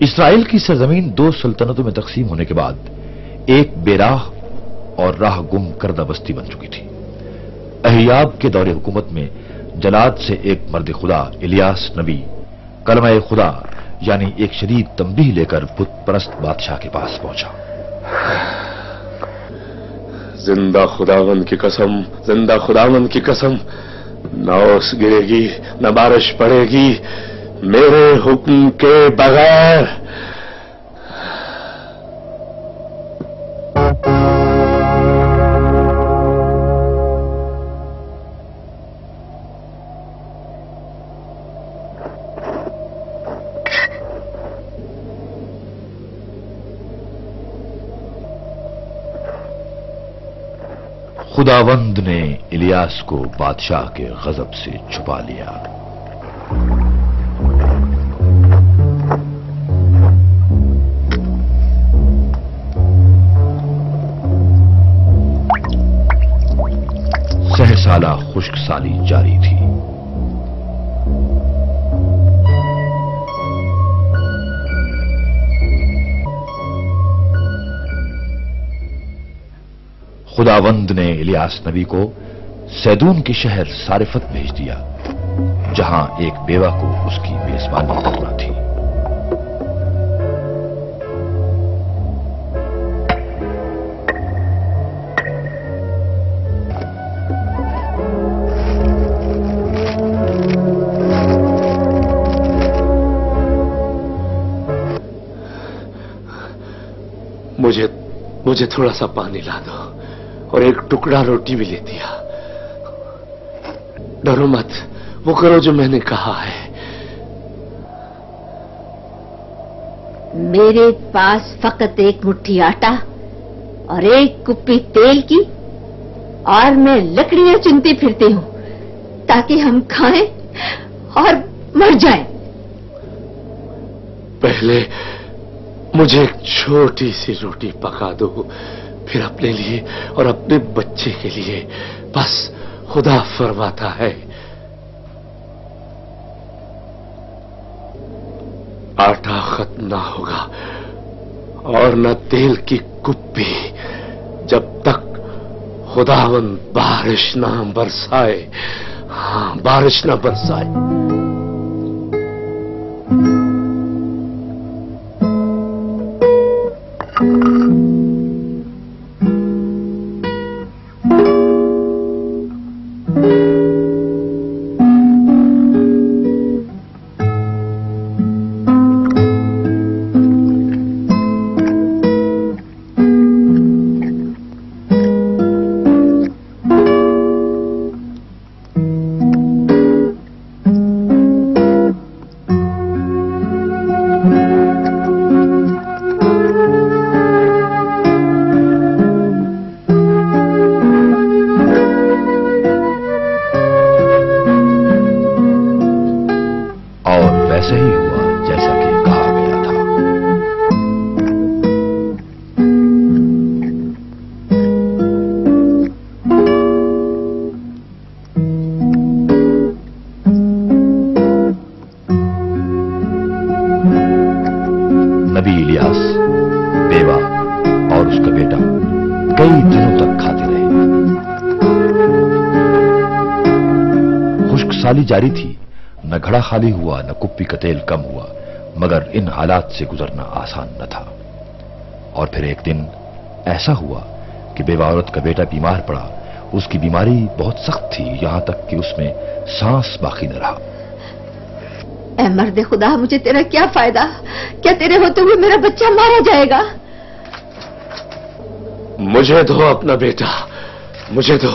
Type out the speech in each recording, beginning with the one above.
اسرائیل کی سرزمین دو سلطنتوں میں تقسیم ہونے کے بعد ایک بیراہ اور راہ گم کردہ بستی بن چکی تھی۔ احیاب کے دور حکومت میں جلاد سے ایک مرد خدا الیاس نبی کلمہ خدا یعنی ایک شدید تنبیہ لے کر بت پرست بادشاہ کے پاس پہنچا۔ زندہ خداوند کی قسم، زندہ خداوند کی قسم، نہ اوس گرے گی نہ بارش پڑے گی میرے حکم کے بغیر۔ خداوند نے الیاس کو بادشاہ کے غضب سے چھپا لیا۔ سہ سالہ خشک سالی جاری تھی۔ خداوند نے الیاس نبی کو سیدون کے شہر صارفت بھیج دیا، جہاں ایک بیوہ کو اس کی میزبانی کرنا تھی۔ مجھے تھوڑا سا پانی لا دو اور ایک ٹکڑا روٹی بھی لے دیا۔ ڈرو مت، وہ کرو جو میں نے کہا ہے۔ میرے پاس فقط ایک مٹھی آٹا اور ایک کپی تیل کی اور میں لکڑیاں چنتی پھرتی ہوں تاکہ ہم کھائیں اور مر جائیں۔ پہلے مجھے ایک چھوٹی سی روٹی پکا دو، پھر اپنے لیے اور اپنے بچے کے لیے۔ بس خدا فرماتا ہے آٹا ختم نہ ہوگا اور نہ تیل کی کپی جب تک خداوند بارش نہ برسائے۔ ہاں، بارش نہ برسائے۔ ویسے ہی ہوا جیسا کہ کہا گیا تھا۔ نبی الیاس، بیوہ اور اس کا بیٹا کئی دنوں تک کھاتے رہے۔ خشک سالی جاری تھی، نہ گھڑا خالی ہوا نہ کپی کا تیل کم ہوا، مگر ان حالات سے گزرنا آسان نہ تھا۔ اور پھر ایک دن ایسا ہوا کہ بیوہ عورت کا بیٹا بیمار پڑا۔ اس کی بیماری بہت سخت تھی، یہاں تک کہ اس میں سانس باقی نہ رہا۔ اے مرد خدا، مجھے تیرا کیا فائدہ؟ کیا تیرے ہوتے ہوئے میرا بچہ مارا جائے گا؟ مجھے دو اپنا بیٹا، مجھے دو۔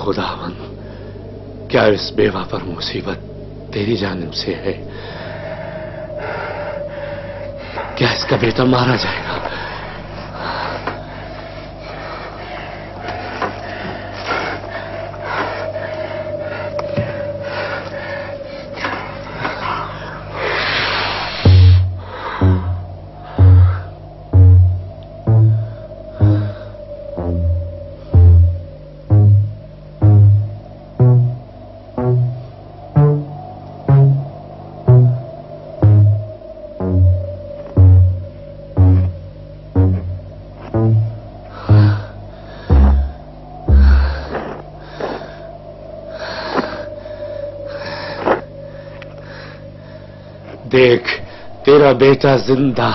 خداوند، کیا اس بیوہ پر مصیبت تیری جانب سے ہے؟ کیا اس کا بیٹا مارا جائے گا؟ دیکھ تیرا بیٹا زندہ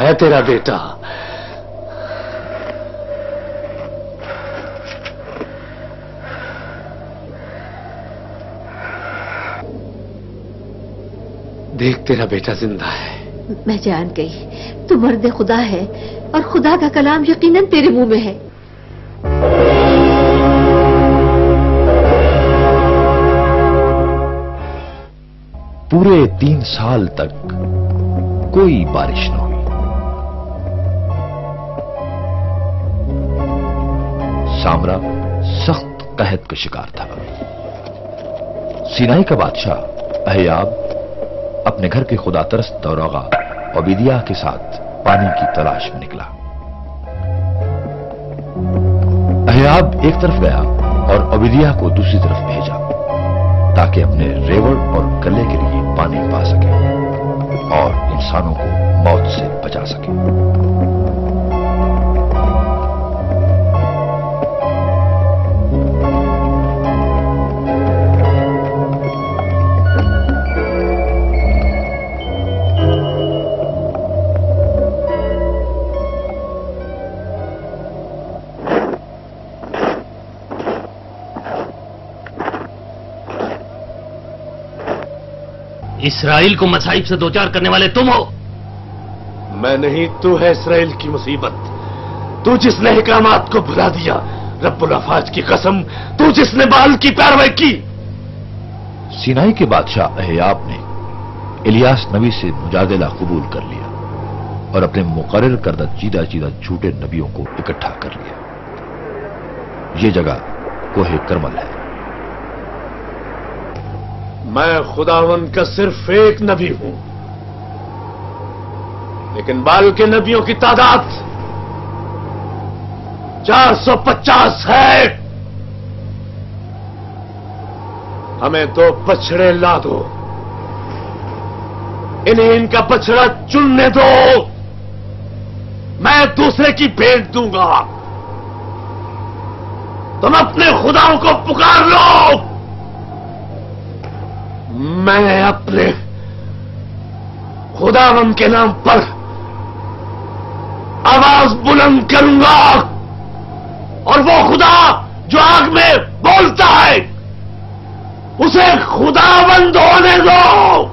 ہے تیرا بیٹا. دیکھ تیرا بیٹا زندہ ہے. میں جان گئی تو مرد خدا ہے اور خدا کا کلام یقیناً تیرے منہ میں ہے. پورے 3 سال تک کوئی بارش نہ ہوئی. سامرا سخت قحط کا شکار تھا. سینائی کا بادشاہ احیاب اپنے گھر کے خدا ترست دوراغا عبیدیہ کے ساتھ پانی کی تلاش میں نکلا. احیاب ایک طرف گیا اور عبیدیہ کو دوسری طرف بھیجا تاکہ اپنے ریوڑ اور گلے کے لیے پانی پا سکے اور انسانوں کو موت سے بچا سکے. اسرائیل کو مصائب سے دوچار کرنے والے تم ہو. میں نہیں، تو ہے اسرائیل کی مصیبت. تو جس نے احکامات کو بھلا دیا، رب الافواج کی قسم، تو جس نے بال کی پیروی کی. سینائی کے بادشاہ احیاب نے الیاس نبی سے مجادلہ قبول کر لیا اور اپنے مقرر کردہ چیدہ جھوٹے نبیوں کو اکٹھا کر لیا. یہ جگہ کوہ کرمل ہے. میں خداوند کا صرف ایک نبی ہوں، لیکن بال کے نبیوں کی تعداد 450 ہے. ہمیں 2 بچڑے لا دو، انہیں ان کا بچڑا چننے دو، میں دوسرے کی بھیٹ دوں گا. تم اپنے خداؤں کو پکار لو، میں اپنے خداوند کے نام پر آواز بلند کروں گا، اور وہ خدا جو آگ میں بولتا ہے اسے خداوند ہونے دو.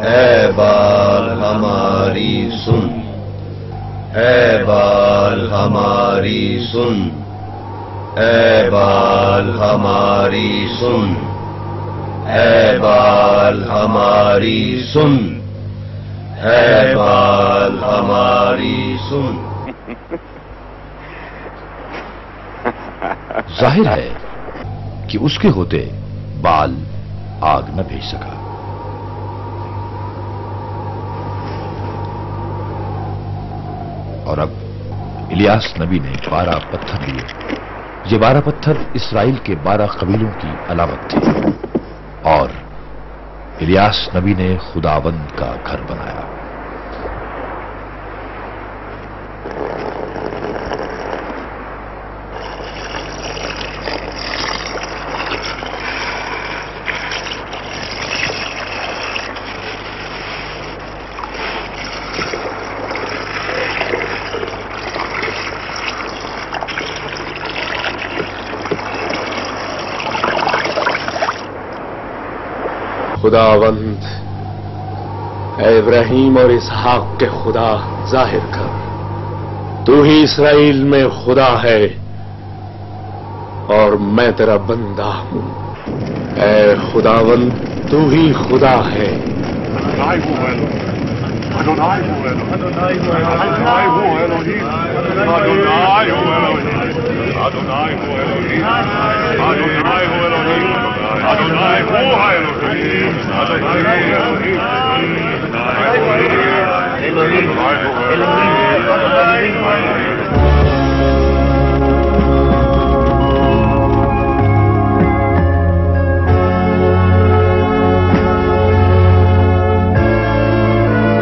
اے بال ہماری سن، اے بال ہماری سن، اے بال ہماری سن، اے بال ہماری سن، اے بال ہماری سن. ظاہر ہے کہ اس کے ہوتے بال آگ نہ بھیج سکا. اور اب الیاس نبی نے 12 پتھر لیے. یہ 12 پتھر اسرائیل کے 12 قبیلوں کی علامت تھی، اور الیاس نبی نے خداوند کا گھر بنایا. خداوند، اے ابراہیم اور اسحاق کے خدا ظاہر کر، تو ہی اسرائیل میں خدا ہے اور میں تیرا بندہ ہوں. اے خداوند، تو ہی خدا ہے.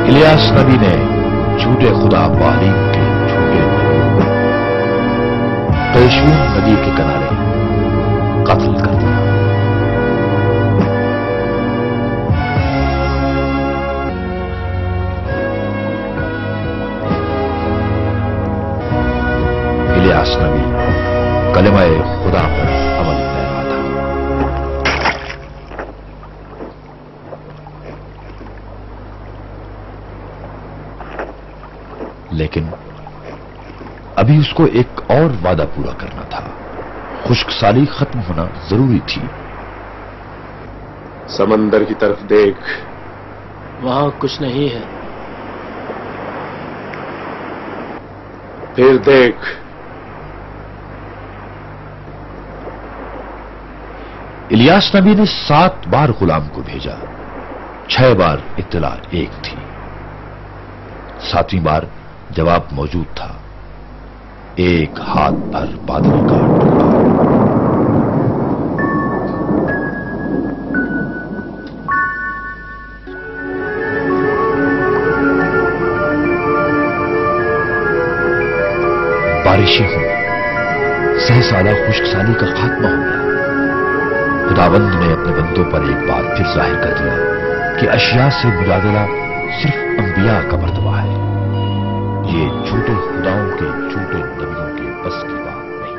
इलियास नबी ने झूठे खुदा बालीम के झूठे नबियों को कैशून नदी के किनारे कत्ल कर दिया। इलियास नबी कलिमाए खुदा पर अमल पैरा था। लेकिन अभी उसको एक और वादा पूरा करना था। खुश्कसाली खत्म होना जरूरी थी। समंदर की तरफ देख, वहां कुछ नहीं है। फिर देख, इलियास नबी ने 7 बार गुलाम को भेजा, 6 बार इत्तला एक थी, 7वीं बार जवाब मौजूद था, एक हाथ भर बादलों का टुकड़ा। बारिशें हुई, सहसाला खुश्कसाली का खात्मा हो गया। खुदावंद ने अपने बंदों पर एक बार फिर जाहिर कर दिया कि अशिया से मुजादला सिर्फ अंबिया का मर्तबा है। ये झूठे खुदाओं के झूठे नबियों के बस की बात नहीं।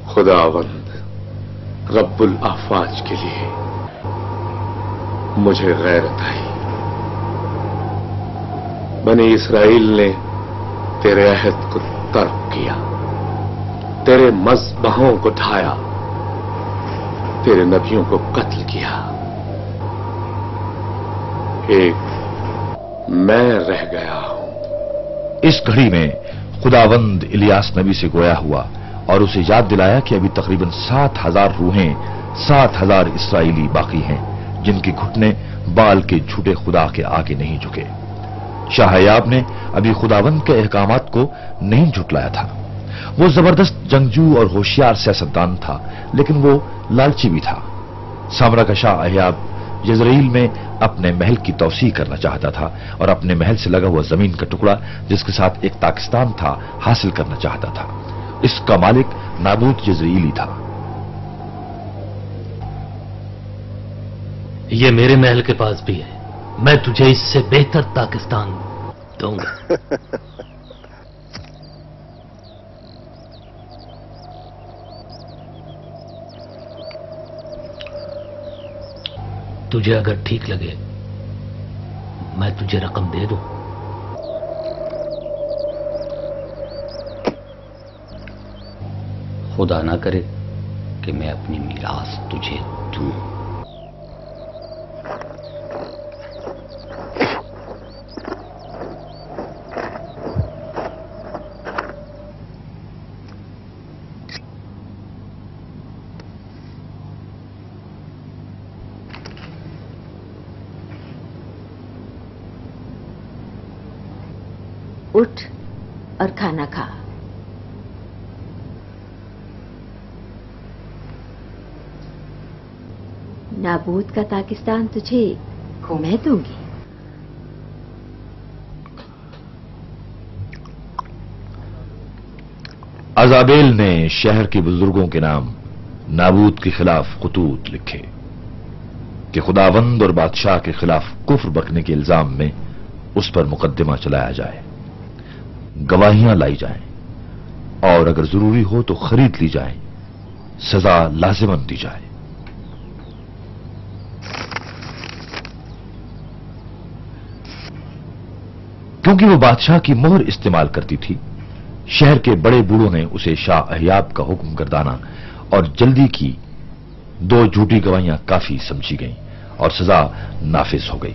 खुदावंद रब्बुल आफाज के लिए मुझे गैरत आई। बनी इस्राइल ने तेरे अहद को तर्क किया, तेरे मज़बहों को ढाया, तेरे नबियों को कत्ल किया। एक मैं रह गया हूं। इस घड़ी में खुदावंद इलियास नबी से गोया हुआ और उसे याद दिलाया कि अभी तकरीबन 7,000 रूहें, 7,000 इसराइली बाकी हैं जिनके घुटने बाल के झूठे खुदा के आगे नहीं झुके। शाहयाब ने अभी खुदावंद के अहकामात को नहीं झुटलाया था। वो जबरदस्त जंगजू और होशियार सियासतदान था, लेकिन वो लालची भी था। सामरा का शाह अहयाब यज़रेल में अपने महल की तौसीह करना चाहता था और अपने महल से लगा हुआ जमीन का टुकड़ा जिसके साथ एक पाकिस्तान था हासिल करना चाहता था। इसका मालिक नाबूत यज़रेली था। ये मेरे महल के पास भी है, मैं तुझे इससे बेहतर पाकिस्तान दूंगा। तुझे अगर ठीक लगे मैं तुझे रकम दे दूं। खुदा ना करे कि मैं अपनी मीरास तुझे दूं। उठ और खाना खा। नाबूद का पाकिस्तान तुझे मैं दूंगी। अजाबेल ने शहर के बुजुर्गों के नाम नाबूद के खिलाफ खतूत लिखे कि खुदावंद और बादशाह के खिलाफ कुफ्र बकने के इल्जाम में उस पर मुकदमा चलाया जाए, गवाहियां लाई जाएं और अगर जरूरी हो तो खरीद ली जाए, सजा लाजिमन दी जाए। क्योंकि वो बादशाह की मोहर इस्तेमाल करती थी, शहर के बड़े बूढ़ों ने उसे शाह अहयाब का हुक्म गर्दाना और जल्दी की 2 झूठी गवाहियां काफी समझी गईं और सजा नाफिज हो गई।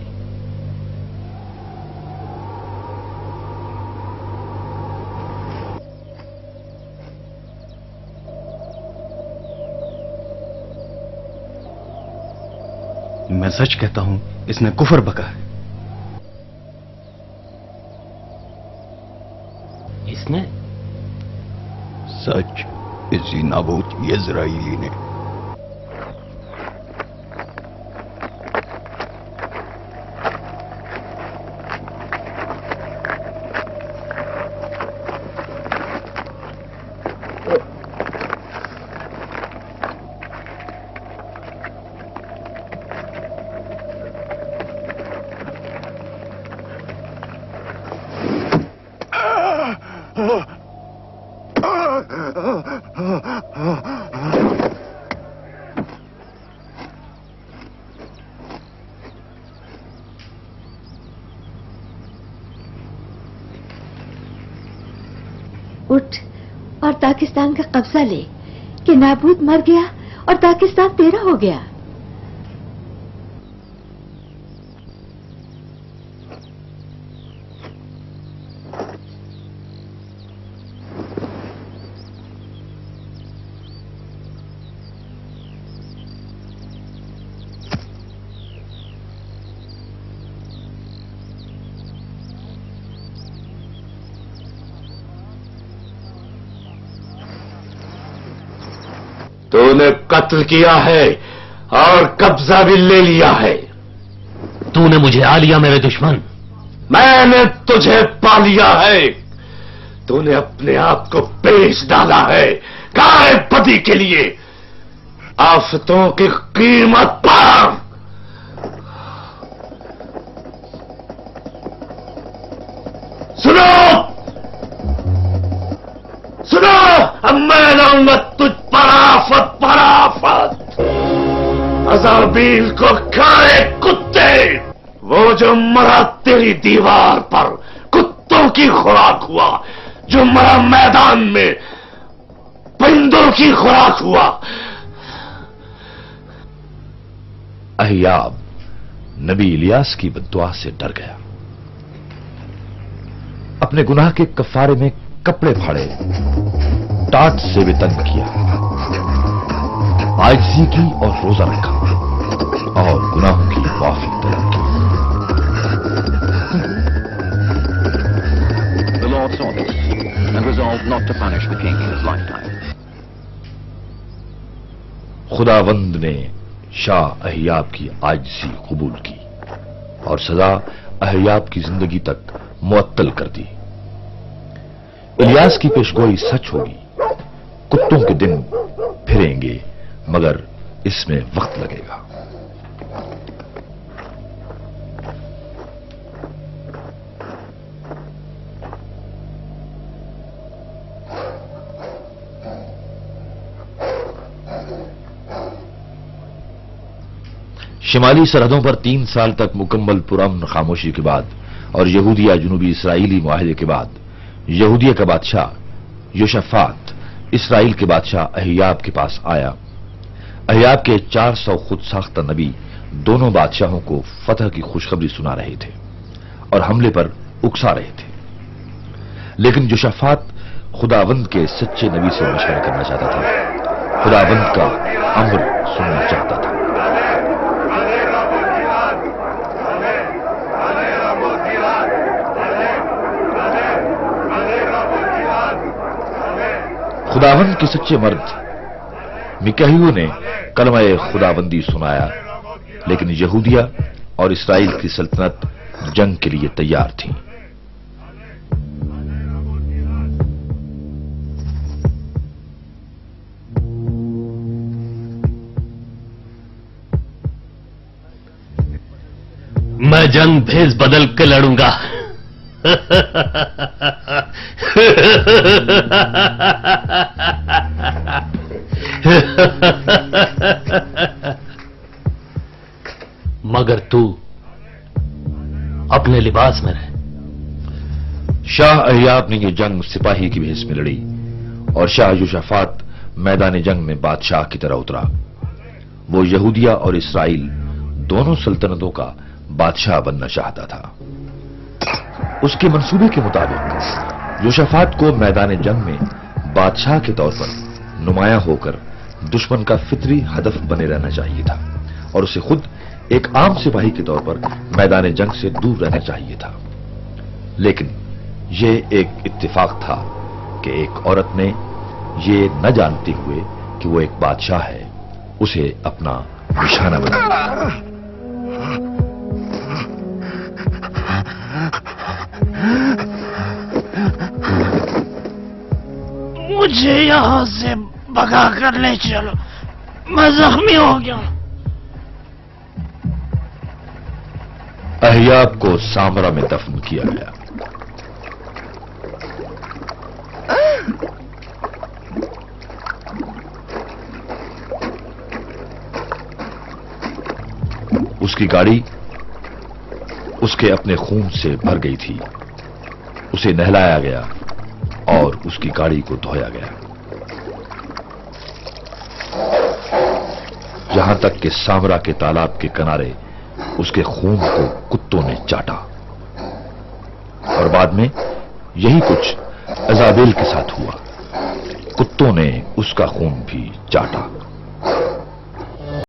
मैं सच कहता हूं, इसने कुफर बका है। इसने? सच इसी नाबूद यज़राइली ने। उठ और ताकिस्तान का कब्जा ले कि नाबूद मर गया और ताकिस्तान तेरा हो गया। तूने कत्ल किया है और कब्जा भी ले लिया है। तूने मुझे आ लिया मेरे दुश्मन। मैंने तुझे पा लिया है। तूने अपने आप को बेच डाला है काहे पति के लिए, आफतों की कीमत पर। सुनो सुनो, अब मैं लाऊंगा तुझ पर आफत पर आफत। अज़ाबील को खाए कुत्ते, वो जो मरा तेरी दीवार पर कुत्तों की खुराक हुआ, जो मरा मैदान में परिंदों की खुराक हुआ। अहियाब नबी इलियास की बद्दुआ से डर गया। अपने गुनाह के कफारे में कपड़े फाड़े, टाट से भी तंग किया, आजिज़ी की और रोजा रखा और गुनाहों की माफी तलब की। The Lord saw this and resolved not to punish the king in his lifetime. खुदावंद ने शाह अहियाब की आजिज़ी कबूल की और सजा अहियाब की जिंदगी तक मुअत्तल कर दी। इलियास की पेशगोई सच होगी, कुत्तों के दिन फिरेंगे, मगर इसमें वक्त लगेगा। शिमाली सरहदों पर 3 साल तक मुकम्मल पुरअमन खामोशी के बाद और यहूदिया जुनूबी इसराइली मुआहदे के बाद यहूदिया का बादशाह योशाफात इसराइल के बादशाह अहियाब के पास आया। अहियाब के 400 खुद साख्ता नबी दोनों बादशाहों को फतह की खुशखबरी सुना रहे थे और हमले पर उकसा रहे थे, लेकिन योशाफात खुदावंद के सच्चे नबी से मशवरा करना चाहता था, खुदावंद का अम्र सुनना चाहता था। खुदावंद के सच्चे मर्द मिकाहियो ने कलमा खुदाबंदी सुनाया, लेकिन यहूदिया और इसराइल की सल्तनत जंग के लिए तैयार थी। मैं जंग भेस बदल के लड़ूंगा। मगर तू अपने लिबास में रह। शाह अहियाब ने यह जंग सिपाही की भेस में लड़ी और शाह योशाफात मैदान जंग में बादशाह की तरह उतरा। वो यहूदिया और इसराइल दोनों सल्तनतों का बादशाह बनना चाहता था। उसके मंसूबे के मुताबिक योशाफात को मैदान जंग में बादशाह के तौर पर नुमाया होकर दुश्मन का फितरी हदफ बने रहना चाहिए था और उसे खुद एक आम सिपाही के तौर पर मैदान जंग से दूर रहना चाहिए था। लेकिन यह एक इत्तेफाक था कि एक औरत ने ये न जानते हुए कि वो एक बादशाह है, उसे अपना निशाना बना। मुझे यहां से भगा कर ले चलो, मैं जख्मी हो गया। अहियाब को सामरा में दफन किया गया। उसकी गाड़ी उसके अपने खून से भर गई थी। उसे नहलाया गया और उसकी गाड़ी को धोया गया, यहां तक कि सामरा के तालाब के किनारे उसके खून को कुत्तों ने चाटा। और बाद में यही कुछ अजाबेल के साथ हुआ, कुत्तों ने उसका खून भी चाटा।